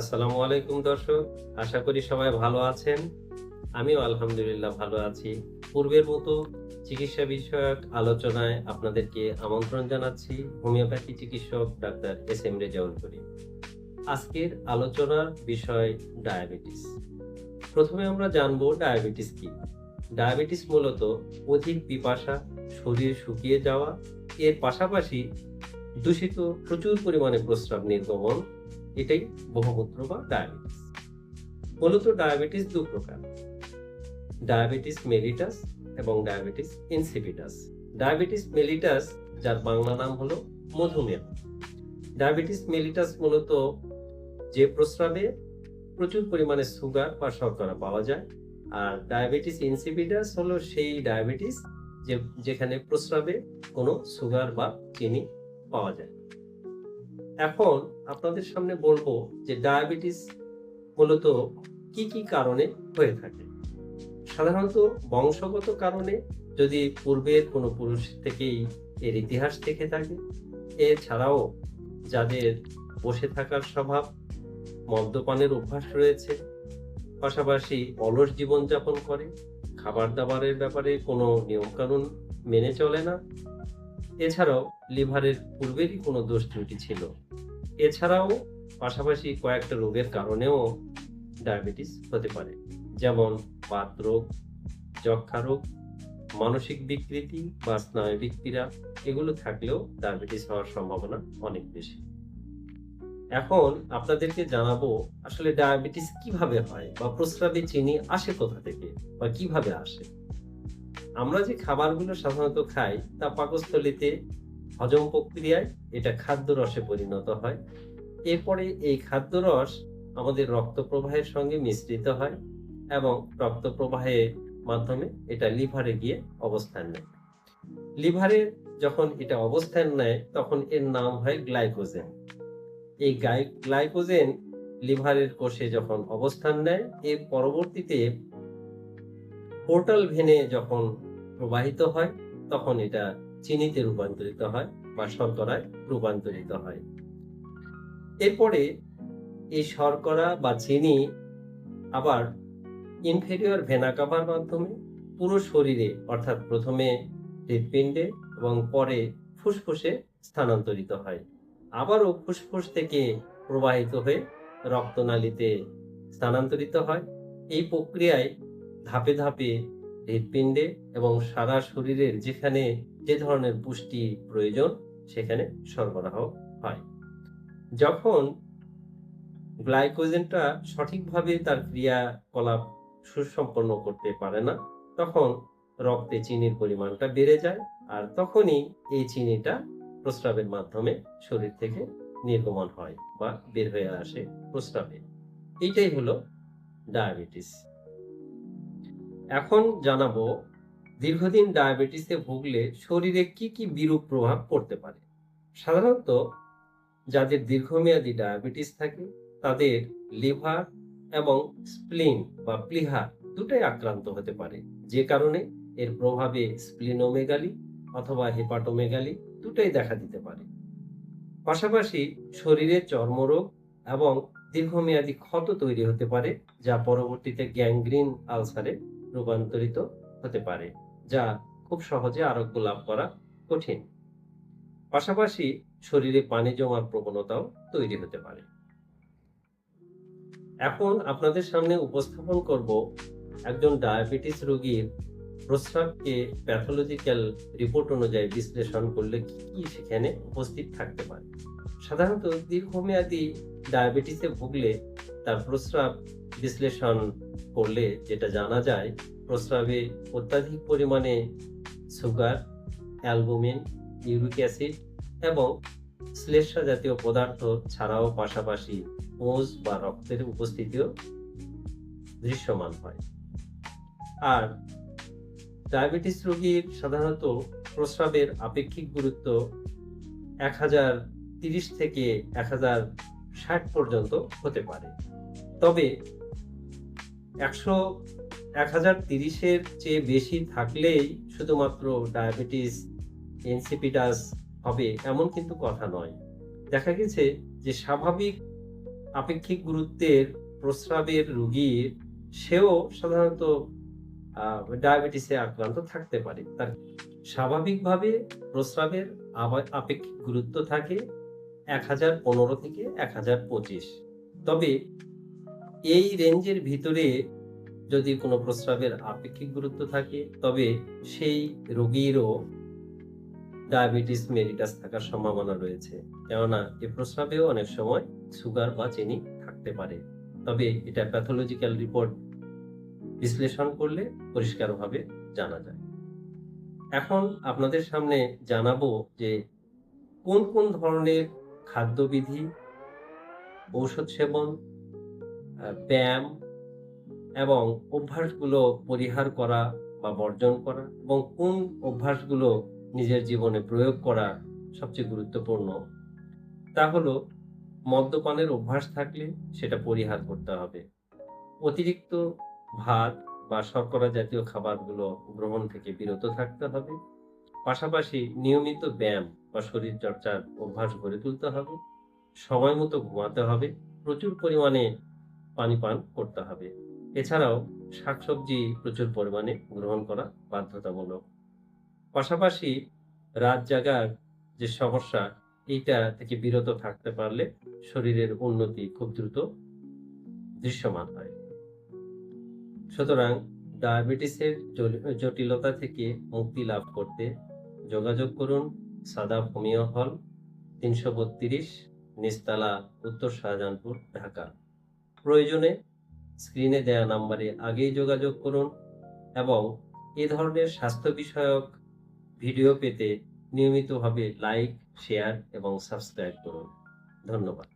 আসসালামু আলাইকুম দর্শক। আশা করি সবাই ভালো আছেন। আমিও আলহামদুলিল্লাহ ভালো আছি। পূর্বের মতো চিকিৎসা বিষয়ক আলোচনায় আপনাদেরকে আমন্ত্রণ জানাচ্ছি। হোমিওপ্যাথি চিকিৎসক ডাক্তার এস.এম. রেজাউল করিম। আজকের আলোচনার বিষয় ডায়াবেটিস। প্রথমে আমরা জানবো ডায়াবেটিস কি? ডায়াবেটিস মূলত অধিক পিপাসা, শরীর শুকিয়ে যাওয়া, এর পাশাপাশি দূষিত প্রচুর পরিমাণে প্রস্রাব নির্গমন, এটাই বহুমূত্র বা ডায়াবেটিস। মূলত ডায়াবেটিস ২ প্রকার: ডায়াবেটিস মেলিটাস এবং ডায়াবেটিস ইনসিপিটাস। ডায়াবেটিস মেলিটাস, যার বাংলা নাম হলো মধুমেহ। ডায়াবেটিস মেলিটাস মূলত যে প্রস্রাবে প্রচুর পরিমাণে সুগার বা শর্করা পাওয়া যায়। আর ডায়াবেটিস ইনসিপিটাস হলো সেই ডায়াবেটিস যেখানে প্রস্রাবে কোনো সুগার বা চিনি পাওয়া যায়। এখন আপনাদের সামনে বলবো যে ডায়াবেটিস মূলত কি কি কারণে হয়ে থাকে। সাধারণত বংশগত কারণে, যদি পূর্বের কোনো পুরুষ থেকেই এর ইতিহাস থেকে থাকে। এছাড়াও যাদের বসে থাকার স্বভাব, মদ্যপানের অভ্যাস রয়েছে, পাশাপাশি অলস জীবনযাপন করে, খাবার দাবারের ব্যাপারে কোনো নিয়মকানুন মেনে চলে না, এছাড়াও লিভারের পূর্বেরই কোনো দোষ ত্রুটি ছিল, এছাড়াও পাশাপাশি কয়েকটা রোগের কারণেও ডায়াবেটিস হতে পারে, যেমন বাতরোগ, যক্ষ্মা রোগ, মানসিক বিকৃতি বা স্নায়বিক পীড়া। এগুলো থাকলেও ডায়াবেটিস হওয়ার সম্ভাবনা অনেক বেশি। এখন আপনাদেরকে জানাবো আসলে ডায়াবেটিস কিভাবে হয় বা প্রস্রাবে চিনি আসে কোথা থেকে বা কিভাবে আসে। আমরা যে খাবারগুলো সাধারণত খাই তা পাকস্থলীতে হজম প্রক্রিয়ায় এটা খাদ্য রসে পরিণত হয়। এরপরে এই খাদ্যরস আমাদের রক্ত প্রবাহের সঙ্গে মিশ্রিত হয় এবং রক্ত প্রবাহের মাধ্যমে এটা লিভারে গিয়ে অবস্থান নেয়। লিভারে যখন এটা অবস্থান নেয় তখন এর নাম হয় গ্লাইকোজেন। এই গ্লাইকোজেন লিভারের কোষে যখন অবস্থান নেয়, এর পরবর্তীতে পোর্টাল ভেনে যখন প্রবাহিত হয় তখন এটা চিনিতে রূপান্তরিত হয় বা শর্করায় রূপান্তরিত হয়। এরপরে এই শর্করা বা চিনি আবার ইনফেরিয়র ভেনা কাভার মাধ্যমে পুরো শরীরে, অর্থাৎ প্রথমে হৃৎপিণ্ডে এবং পরে ফুসফুসে স্থানান্তরিত হয়। আবারও ফুসফুস থেকে প্রবাহিত হয়ে রক্তনালীতে স্থানান্তরিত হয়। এই প্রক্রিয়ায় ধাপে ধাপে হৃৎপিণ্ডে এবং সারা শরীরের যেখানে যে ধরনের পুষ্টি প্রয়োজন সেখানে সরবরাহ হয়। যখন গ্লাইকোজেনটা সঠিকভাবে তার ক্রিয়াকলাপ সুসম্পন্ন করতে পারে না, তখন রক্তে চিনির পরিমাণটা বেড়ে যায়, আর তখনই এই চিনিটা প্রস্রাবের মাধ্যমে শরীর থেকে নির্গমন হয় বা বের হয়ে আসে প্রস্রাবে। এইটাই হলো ডায়াবেটিস। এখন জানাবো দীর্ঘদিন ডায়াবেটিসে ভুগলে শরীরে কি কি বিরূপ প্রভাব পড়তে পারে। সাধারণত যাদের দীর্ঘমেয়াদী ডায়াবেটিস থাকে তাদের লিভার এবং স্প্লিন বা প্লিহা দুটোই আক্রান্ত হতে পারে, যে কারণে এর প্রভাবে স্প্লিনোমেগালি অথবা হেপাটোমেগালি দুটোই দেখা দিতে পারে। পাশাপাশি শরীরে চর্মরোগ এবং দীর্ঘমেয়াদী ক্ষত তৈরি হতে পারে, যা পরবর্তীতে গ্যাংগ্রিন আলসারে রূপান্তরিত হতে পারে, যা খুব সহজে আরোগ্য লাভ করা কঠিন। পাশাপাশি শরীরে পানি জমার প্রবণতাও তৈরি হতে পারে। এখন আপনাদের সামনে উপস্থাপন করব একজন ডায়াবেটিস রোগীর প্রস্রাবকে প্যাথোলজিক্যাল রিপোর্ট অনুযায়ী বিশ্লেষণ করলে কি কি সেখানে উপস্থিত থাকতে পারে। সাধারণত দীর্ঘমেয়াদী ডায়াবেটিসে ভুগলে তার প্রস্রাব বিশ্লেষণ করলে যেটা জানা যায়, প্রস্রাবে অত্যাধিক পরিমাণে সুগার, অ্যালবুমিন, ইউরিক অ্যাসিড এবং শ্লেষ্মা জাতীয় পদার্থ ছাড়াও পাশাপাশি ওজ বা রক্তের উপস্থিতিও দৃশ্যমান হয়। আর ডায়াবেটিস রোগীর সাধারণত প্রস্রাবের আপেক্ষিক গুরুত্ব 1030 থেকে 1060 পর্যন্ত হতে পারে। তবে 1030-এর চেয়ে বেশি থাকলেই শুধুমাত্র ডায়াবেটিস ইনসিপিটাস হবে এমন কিন্তু কথা নয়। দেখা গেছে যে স্বাভাবিক আপেক্ষিক গুরুত্বের প্রস্রাবের রোগীর সেও সাধারণত ডায়াবেটিসে আক্রান্ত থাকতে পারে। তার স্বাভাবিকভাবে প্রস্রাবের আপেক্ষিক গুরুত্ব থাকে 1015 থেকে 1025। তবে এই রেঞ্জের ভিতরে যদি কোনো প্রস্রাবের আপেক্ষিক গুরুত্ব থাকে তবে সেই রোগীরও ডায়াবেটিস মেলিটাস থাকার সম্ভাবনা রয়েছে। কেননা এই প্রস্রাবেও অনেক সময় সুগার বা চিনি থাকতে পারে। তবে এটা প্যাথোলজিক্যাল রিপোর্ট বিশ্লেষণ করলে পরিষ্কারভাবে জানা যায়। এখন আপনাদের সামনে জানাবো যে কোন কোন ধরনের খাদ্যবিধি, ঔষধ সেবন, ব্যায়াম এবং অভ্যাসগুলো পরিহার করা বা বর্জন করা এবং কোন অভ্যাসগুলো নিজের জীবনে প্রয়োগ করা সবচেয়ে গুরুত্বপূর্ণ, তা হলো মদ্যপানের অভ্যাস থাকলে সেটা পরিহার করতে হবে। অতিরিক্ত ভাত বা শর্করা জাতীয় খাবারগুলো গ্রহণ থেকে বিরত থাকতে হবে। পাশাপাশি নিয়মিত ব্যায়াম বা শরীরচর্চার অভ্যাস গড়ে তুলতে হবে। সময় মতো ঘুমাতে হবে। প্রচুর পরিমাণে পানি পান করতে হবে। এছাড়াও শাকসবজি প্রচুর পরিমাণে গ্রহণ করা বাধ্যতামূলক। পাশাপাশি রাত জাগার যে সমস্যা, এইটা থেকে বিরত থাকতে পারলে শরীরের উন্নতি খুব দ্রুত দৃশ্যমান হয়। সুতরাং ডায়াবেটিসের জটিলতা থেকে মুক্তি লাভ করতে যোগাযোগ করুন সাদাব হোমিও হল, ৩৩২, নিচতলা, উত্তর শাহজাহানপুর, ঢাকা। প্রয়োজনে স্ক্রিনে দেয়া নাম্বারে আগেই যোগাযোগ করুন এবং এ ধরনের স্বাস্থ্য বিষয়ক ভিডিও পেতে নিয়মিতভাবে লাইক, শেয়ার এবং সাবস্ক্রাইব করুন। ধন্যবাদ।